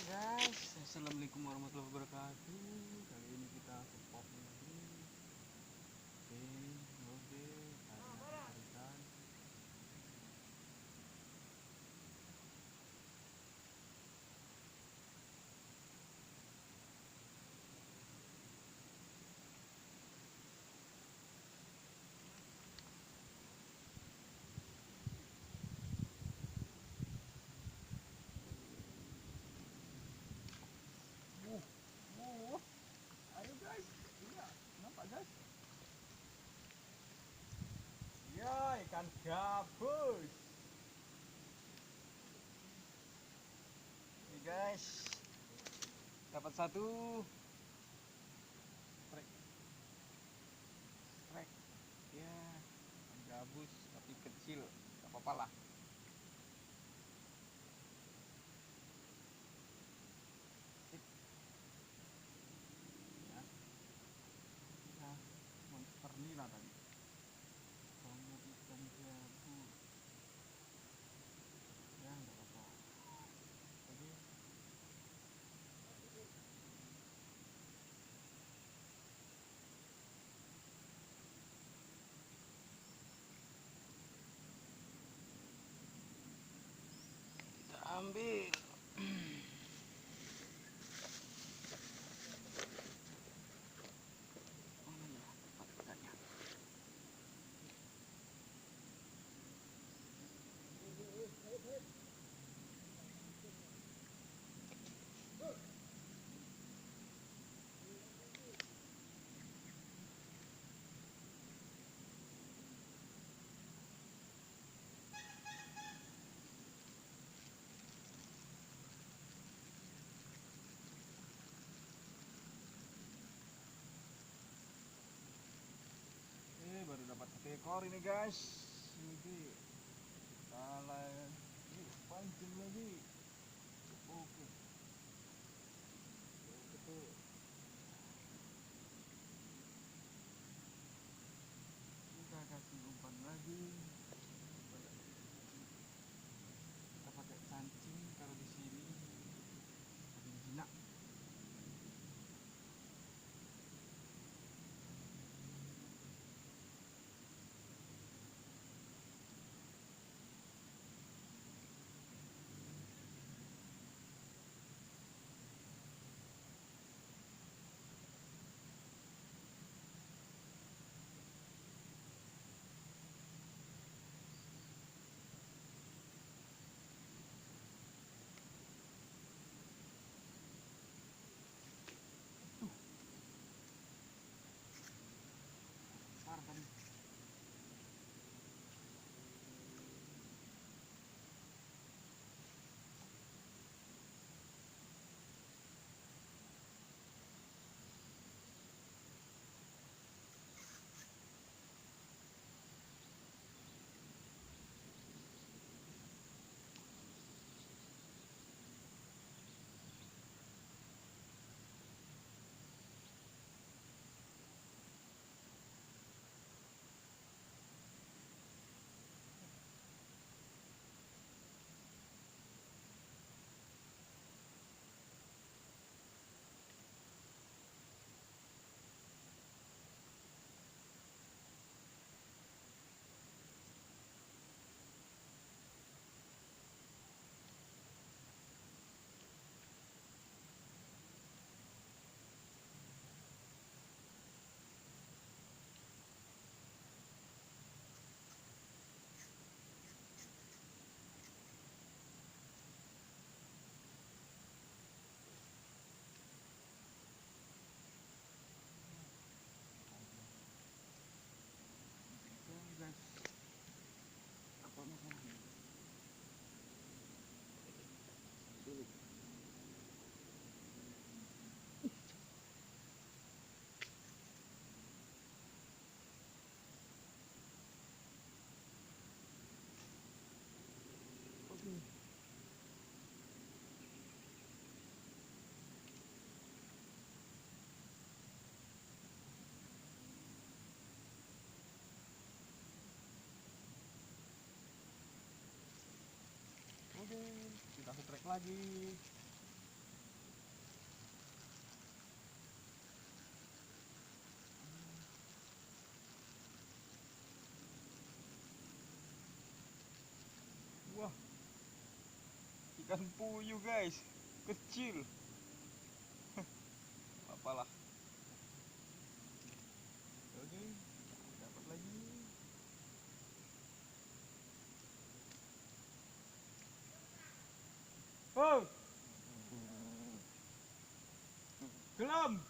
Guys, assalamualaikum warahmatullahi wabarakatuh. Kali ini kita ke pop lagi. Oke, oke, tarikan. Ayo guys, iya, nampak guys? Ya, ikan gabus. Nih guys, dapat satu. Strek, strek. Ya, ikan gabus tapi kecil, gak apa-apa lah. Sip. Ya, ya, monster nila tadi. Kamu ikan gabus. Ya, nggak apa-apa. Oke. Kita ambil. Mana ya tempat ikannya? Baru dapat satu ekor ini guys. Ini salah, ini pancing lagi. Oke, betul. Kita kasih umpan lagi. Kita pakai kancing taruh di sini. Tapi jinak. Besar tadi. Oke guys. Apa masalahnya? Dulu. Oke. Oke, kita strike lagi. Ikan puyuh guys, kecil. Apalah. Oke, dapat lagi. Oh, gelam.